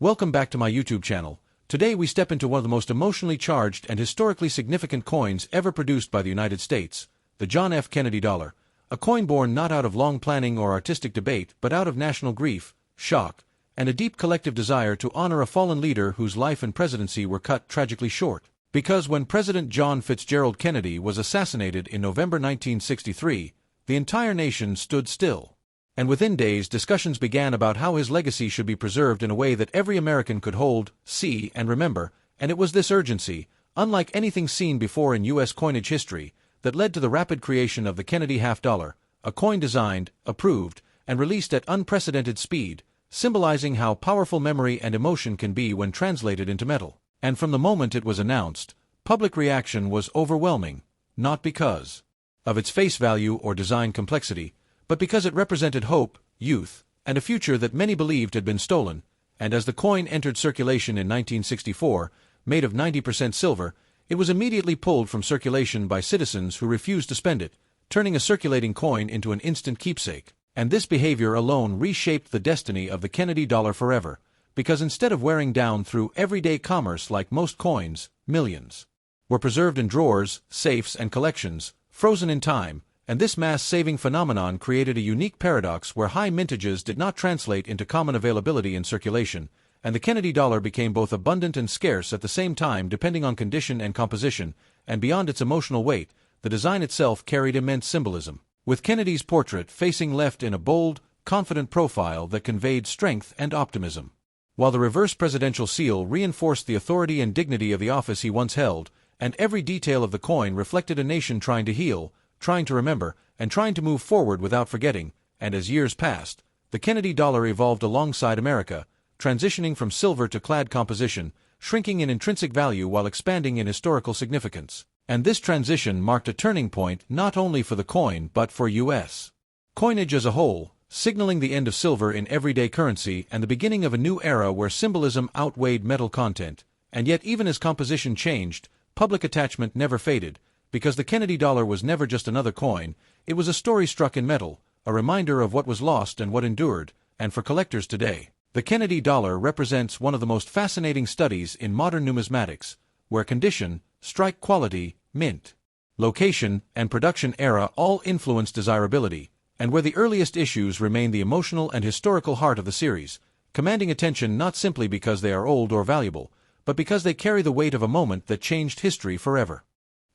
Welcome back to my YouTube channel. Today we step into one of the most emotionally charged and historically significant coins ever produced by the United States, the John F. Kennedy dollar, a coin born not out of long planning or artistic debate but out of national grief, shock, and a deep collective desire to honor a fallen leader whose life and presidency were cut tragically short. Because when President John Fitzgerald Kennedy was assassinated in November 1963, the entire nation stood still. And within days discussions began about how his legacy should be preserved in a way that every American could hold, see, and remember, and it was this urgency, unlike anything seen before in U.S. coinage history, that led to the rapid creation of the Kennedy half-dollar, a coin designed, approved, and released at unprecedented speed, symbolizing how powerful memory and emotion can be when translated into metal. And from the moment it was announced, public reaction was overwhelming, not because of its face value or design complexity, but because it represented hope, youth, and a future that many believed had been stolen. And as the coin entered circulation in 1964, made of 90% silver, it was immediately pulled from circulation by citizens who refused to spend it, turning a circulating coin into an instant keepsake. And this behavior alone reshaped the destiny of the Kennedy dollar forever, because instead of wearing down through everyday commerce like most coins, millions were preserved in drawers, safes, and collections, frozen in time. And this mass-saving phenomenon created a unique paradox where high mintages did not translate into common availability in circulation, and the Kennedy dollar became both abundant and scarce at the same time depending on condition and composition, and beyond its emotional weight, the design itself carried immense symbolism. With Kennedy's portrait facing left in a bold, confident profile that conveyed strength and optimism, while the reverse presidential seal reinforced the authority and dignity of the office he once held, and every detail of the coin reflected a nation trying to heal, trying to remember, and trying to move forward without forgetting. And as years passed, the Kennedy dollar evolved alongside America, transitioning from silver to clad composition, shrinking in intrinsic value while expanding in historical significance. And this transition marked a turning point not only for the coin but for U.S. coinage as a whole, signaling the end of silver in everyday currency and the beginning of a new era where symbolism outweighed metal content. And yet even as composition changed, public attachment never faded, because the Kennedy dollar was never just another coin, it was a story struck in metal, a reminder of what was lost and what endured. And for collectors today, the Kennedy dollar represents one of the most fascinating studies in modern numismatics, where condition, strike quality, mint, location, and production era all influence desirability, and where the earliest issues remain the emotional and historical heart of the series, commanding attention not simply because they are old or valuable, but because they carry the weight of a moment that changed history forever.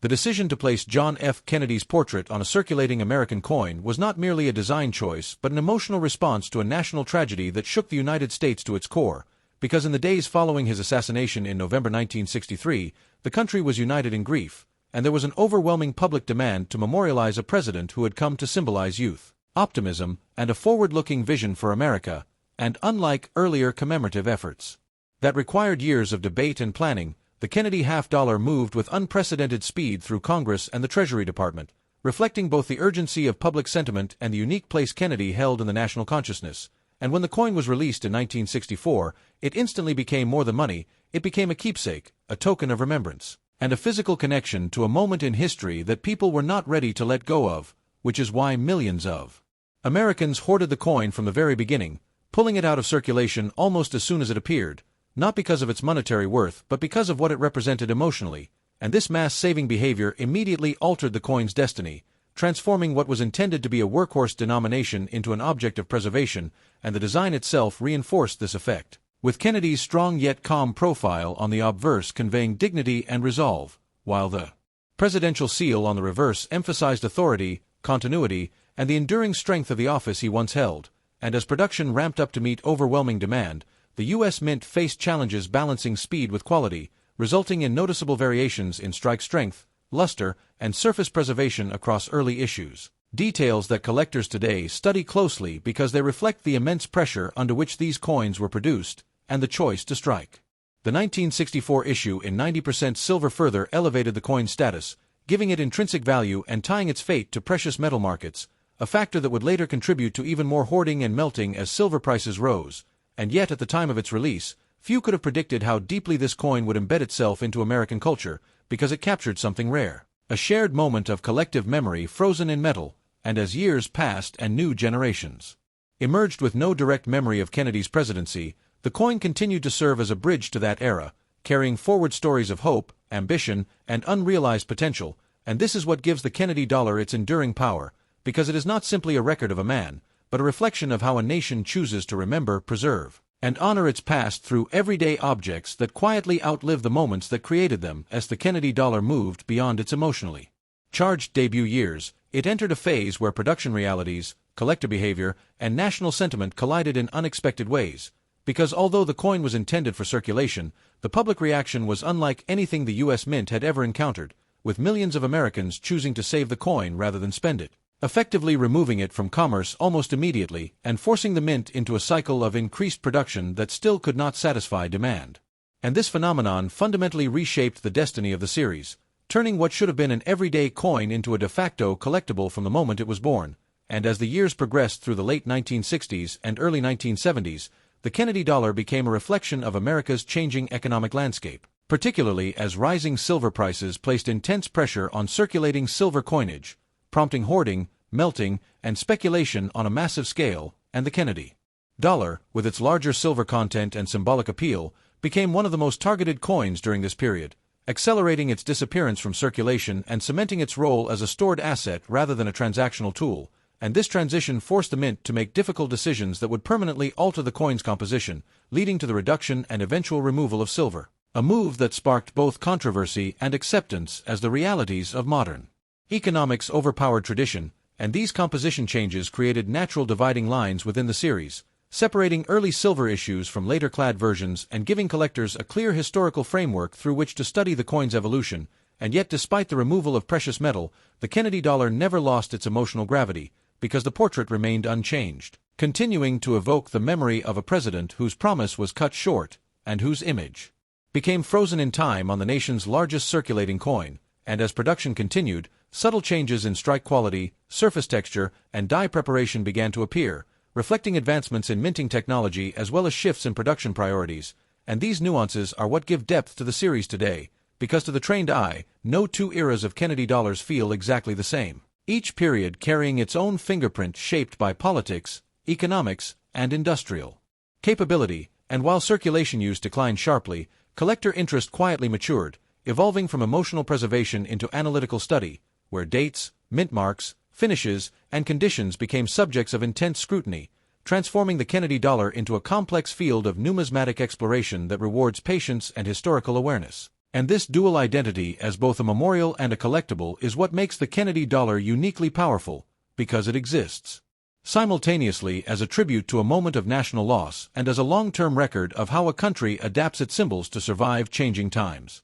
The decision to place John F. Kennedy's portrait on a circulating American coin was not merely a design choice but an emotional response to a national tragedy that shook the United States to its core, because in the days following his assassination in November 1963, the country was united in grief, and there was an overwhelming public demand to memorialize a president who had come to symbolize youth, optimism, and a forward-looking vision for America. And unlike earlier commemorative efforts that required years of debate and planning, the Kennedy half-dollar moved with unprecedented speed through Congress and the Treasury Department, reflecting both the urgency of public sentiment and the unique place Kennedy held in the national consciousness. And when the coin was released in 1964, it instantly became more than money. It became a keepsake, a token of remembrance, and a physical connection to a moment in history that people were not ready to let go of, which is why millions of Americans hoarded the coin from the very beginning, pulling it out of circulation almost as soon as it appeared, not because of its monetary worth but because of what it represented emotionally. And this mass-saving behavior immediately altered the coin's destiny, transforming what was intended to be a workhorse denomination into an object of preservation, and the design itself reinforced this effect, with Kennedy's strong yet calm profile on the obverse conveying dignity and resolve, while the presidential seal on the reverse emphasized authority, continuity, and the enduring strength of the office he once held. And as production ramped up to meet overwhelming demand, the U.S. Mint faced challenges balancing speed with quality, resulting in noticeable variations in strike strength, luster, and surface preservation across early issues. Details that collectors today study closely because they reflect the immense pressure under which these coins were produced, and the choice to strike. The 1964 issue in 90% silver further elevated the coin's status, giving it intrinsic value and tying its fate to precious metal markets, a factor that would later contribute to even more hoarding and melting as silver prices rose. And yet at the time of its release, few could have predicted how deeply this coin would embed itself into American culture, because it captured something rare, a shared moment of collective memory frozen in metal. And as years passed and new generations emerged with no direct memory of Kennedy's presidency, The coin continued to serve as a bridge to that era, carrying forward stories of hope, ambition, and unrealized potential, and this is what gives the Kennedy dollar its enduring power, because it is not simply a record of a man, but a reflection of how a nation chooses to remember, preserve, and honor its past through everyday objects that quietly outlive the moments that created them. As the Kennedy dollar moved beyond its emotionally charged debut years, it entered a phase where production realities, collector behavior, and national sentiment collided in unexpected ways, because although the coin was intended for circulation, the public reaction was unlike anything the U.S. Mint had ever encountered, with millions of Americans choosing to save the coin rather than spend it, effectively removing it from commerce almost immediately and forcing the mint into a cycle of increased production that still could not satisfy demand. And this phenomenon fundamentally reshaped the destiny of the series, turning what should have been an everyday coin into a de facto collectible from the moment it was born. And as the years progressed through the late 1960s and early 1970s, the Kennedy dollar became a reflection of America's changing economic landscape, particularly as rising silver prices placed intense pressure on circulating silver coinage, prompting hoarding, melting, and speculation on a massive scale, and the Kennedy dollar, with its larger silver content and symbolic appeal, became one of the most targeted coins during this period, accelerating its disappearance from circulation and cementing its role as a stored asset rather than a transactional tool. And this transition forced the mint to make difficult decisions that would permanently alter the coin's composition, leading to the reduction and eventual removal of silver, a move that sparked both controversy and acceptance as the realities of modern economics overpowered tradition, and these composition changes created natural dividing lines within the series, separating early silver issues from later clad versions and giving collectors a clear historical framework through which to study the coin's evolution. And yet, despite the removal of precious metal, the Kennedy dollar never lost its emotional gravity, because the portrait remained unchanged, continuing to evoke the memory of a president whose promise was cut short, and whose image became frozen in time on the nation's largest circulating coin. And as production continued, subtle changes in strike quality, surface texture, and die preparation began to appear, reflecting advancements in minting technology as well as shifts in production priorities. And these nuances are what give depth to the series today, because to the trained eye, no two eras of Kennedy dollars feel exactly the same, each period carrying its own fingerprint shaped by politics, economics, and industrial capability. And while circulation use declined sharply, collector interest quietly matured, evolving from emotional preservation into analytical study, where dates, mint marks, finishes, and conditions became subjects of intense scrutiny, transforming the Kennedy dollar into a complex field of numismatic exploration that rewards patience and historical awareness. And this dual identity as both a memorial and a collectible is what makes the Kennedy dollar uniquely powerful, because it exists simultaneously as a tribute to a moment of national loss and as a long-term record of how a country adapts its symbols to survive changing times.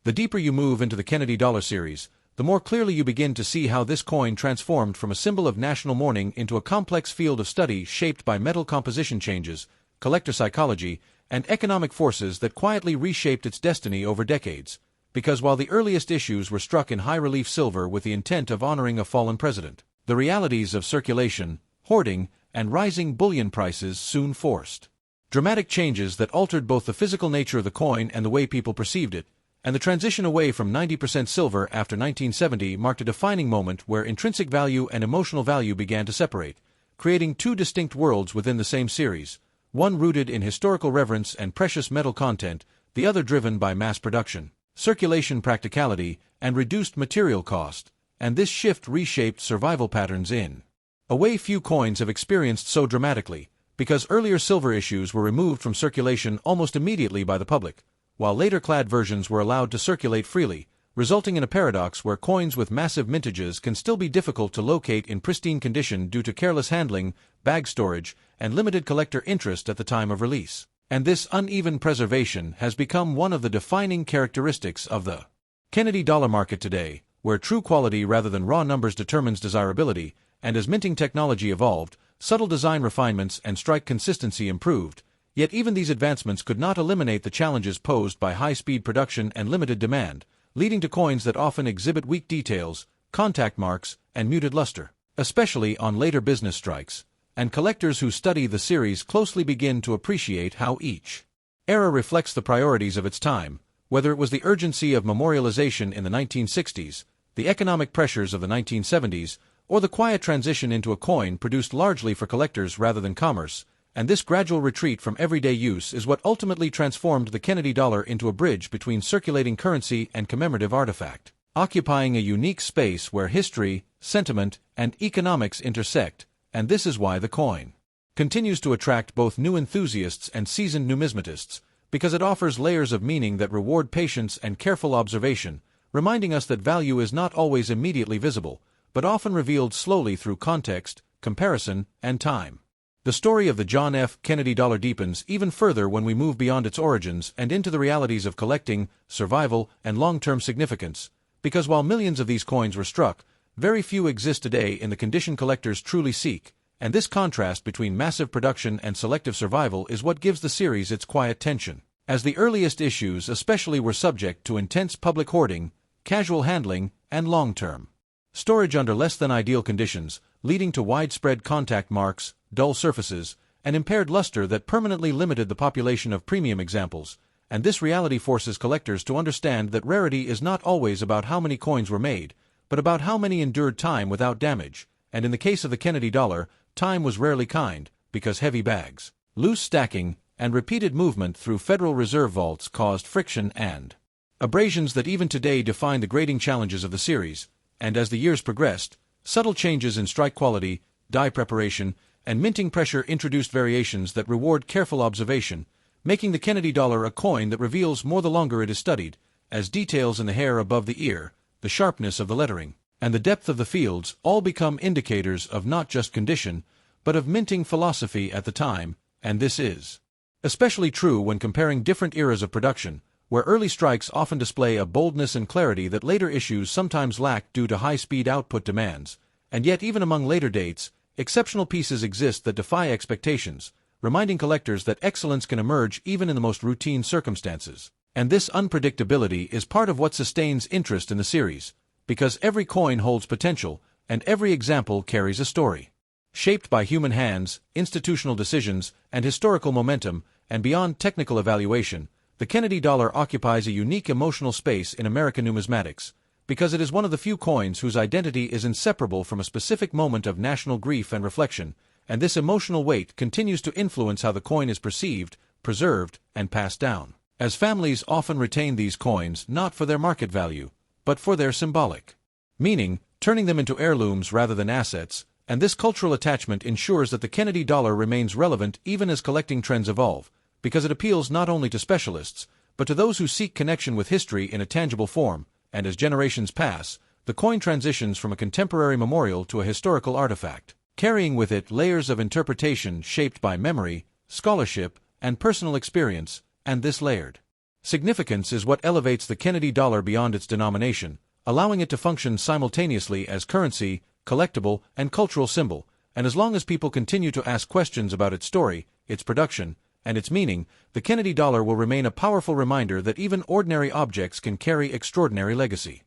The deeper you move into the Kennedy dollar series, the more clearly you begin to see how this coin transformed from a symbol of national mourning into a complex field of study shaped by metal composition changes, collector psychology, and economic forces that quietly reshaped its destiny over decades. Because while the earliest issues were struck in high-relief silver with the intent of honoring a fallen president, the realities of circulation, hoarding, and rising bullion prices soon forced dramatic changes that altered both the physical nature of the coin and the way people perceived it. And the transition away from 90% silver after 1970 marked a defining moment where intrinsic value and emotional value began to separate, creating two distinct worlds within the same series, one rooted in historical reverence and precious metal content, the other driven by mass production, circulation practicality, and reduced material cost. And this shift reshaped survival patterns in a way few coins have experienced so dramatically, because earlier silver issues were removed from circulation almost immediately by the public, while later clad versions were allowed to circulate freely, resulting in a paradox where coins with massive mintages can still be difficult to locate in pristine condition due to careless handling, bag storage, and limited collector interest at the time of release. And this uneven preservation has become one of the defining characteristics of the Kennedy dollar market today, where true quality rather than raw numbers determines desirability. And as minting technology evolved, subtle design refinements and strike consistency improved. Yet even these advancements could not eliminate the challenges posed by high-speed production and limited demand, leading to coins that often exhibit weak details, contact marks, and muted luster, especially on later business strikes. And collectors who study the series closely begin to appreciate how each era reflects the priorities of its time, whether it was the urgency of memorialization in the 1960s, the economic pressures of the 1970s, or the quiet transition into a coin produced largely for collectors rather than commerce. and this gradual retreat from everyday use is what ultimately transformed the Kennedy dollar into a bridge between circulating currency and commemorative artifact, occupying a unique space where history, sentiment, and economics intersect, and this is why the coin continues to attract both new enthusiasts and seasoned numismatists, because it offers layers of meaning that reward patience and careful observation, reminding us that value is not always immediately visible, but often revealed slowly through context, comparison, and time. The story of the John F. Kennedy dollar deepens even further when we move beyond its origins and into the realities of collecting, survival, and long-term significance, because while millions of these coins were struck, very few exist today in the condition collectors truly seek, and this contrast between massive production and selective survival is what gives the series its quiet tension. As the earliest issues especially were subject to intense public hoarding, casual handling, and long-term storage under less than ideal conditions, leading to widespread contact marks, dull surfaces, and impaired luster that permanently limited the population of premium examples, and this reality forces collectors to understand that rarity is not always about how many coins were made, but about how many endured time without damage, and in the case of the Kennedy dollar, time was rarely kind, because heavy bags, loose stacking, and repeated movement through Federal Reserve vaults caused friction and abrasions that even today define the grading challenges of the series, and as the years progressed, subtle changes in strike quality, die preparation, and minting pressure introduced variations that reward careful observation, making the Kennedy dollar a coin that reveals more the longer it is studied, as details in the hair above the ear, the sharpness of the lettering, and the depth of the fields all become indicators of not just condition, but of minting philosophy at the time, and this is especially true when comparing different eras of production, where early strikes often display a boldness and clarity that later issues sometimes lack due to high-speed output demands, and yet even among later dates, exceptional pieces exist that defy expectations, reminding collectors that excellence can emerge even in the most routine circumstances. And this unpredictability is part of what sustains interest in the series, because every coin holds potential, and every example carries a story. Shaped by human hands, institutional decisions, and historical momentum, and beyond technical evaluation, the Kennedy dollar occupies a unique emotional space in American numismatics, because it is one of the few coins whose identity is inseparable from a specific moment of national grief and reflection, and this emotional weight continues to influence how the coin is perceived, preserved, and passed down, as families often retain these coins not for their market value, but for their symbolic meaning, turning them into heirlooms rather than assets, and this cultural attachment ensures that the Kennedy dollar remains relevant even as collecting trends evolve, because it appeals not only to specialists, but to those who seek connection with history in a tangible form, and as generations pass, the coin transitions from a contemporary memorial to a historical artifact, carrying with it layers of interpretation shaped by memory, scholarship, and personal experience, and this layered significance is what elevates the Kennedy dollar beyond its denomination, allowing it to function simultaneously as currency, collectible, and cultural symbol, and as long as people continue to ask questions about its story, its production, and its meaning, the Kennedy dollar will remain a powerful reminder that even ordinary objects can carry extraordinary legacy.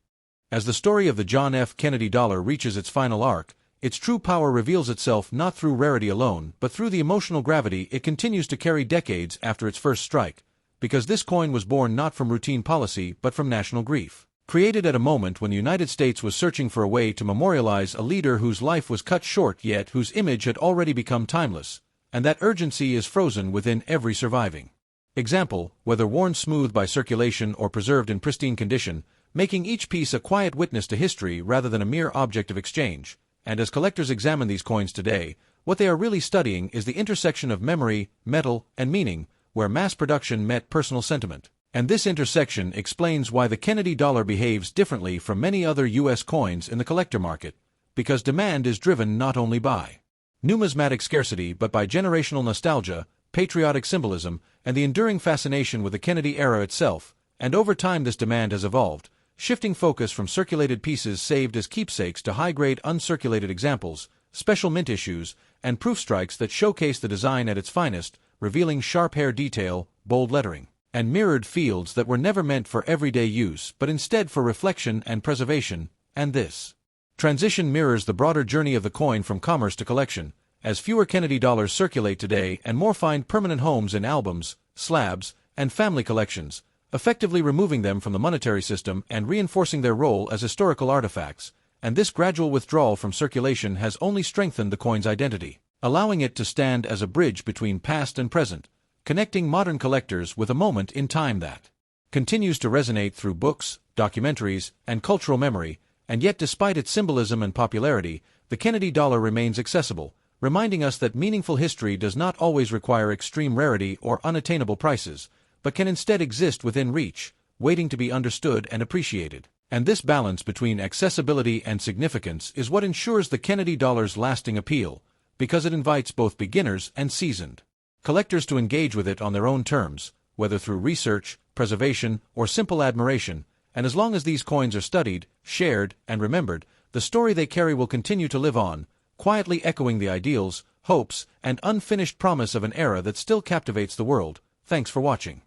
As the story of the John F. Kennedy dollar reaches its final arc, its true power reveals itself not through rarity alone, but through the emotional gravity it continues to carry decades after its first strike, because this coin was born not from routine policy but from national grief. Created at a moment when the United States was searching for a way to memorialize a leader whose life was cut short yet whose image had already become timeless, and that urgency is frozen within every surviving example, whether worn smooth by circulation or preserved in pristine condition, making each piece a quiet witness to history rather than a mere object of exchange. And as collectors examine these coins today, what they are really studying is the intersection of memory, metal, and meaning, where mass production met personal sentiment. And this intersection explains why the Kennedy dollar behaves differently from many other U.S. coins in the collector market, because demand is driven not only by numismatic scarcity but by generational nostalgia, patriotic symbolism, and the enduring fascination with the Kennedy era itself, and over time this demand has evolved, shifting focus from circulated pieces saved as keepsakes to high-grade uncirculated examples, special mint issues, and proof strikes that showcase the design at its finest, revealing sharp hair detail, bold lettering, and mirrored fields that were never meant for everyday use but instead for reflection and preservation, and this transition mirrors the broader journey of the coin from commerce to collection, as fewer Kennedy dollars circulate today and more find permanent homes in albums, slabs, and family collections, effectively removing them from the monetary system and reinforcing their role as historical artifacts, and this gradual withdrawal from circulation has only strengthened the coin's identity. allowing it to stand as a bridge between past and present, connecting modern collectors with a moment in time that continues to resonate through books, documentaries, and cultural memory, and yet despite its symbolism and popularity, the Kennedy dollar remains accessible, reminding us that meaningful history does not always require extreme rarity or unattainable prices, but can instead exist within reach, waiting to be understood and appreciated. And this balance between accessibility and significance is what ensures the Kennedy dollar's lasting appeal, because it invites both beginners and seasoned collectors to engage with it on their own terms, whether through research, preservation, or simple admiration, and as long as these coins are studied, shared, and remembered, the story they carry will continue to live on, quietly echoing the ideals, hopes, and unfinished promise of an era that still captivates the world. Thanks for watching.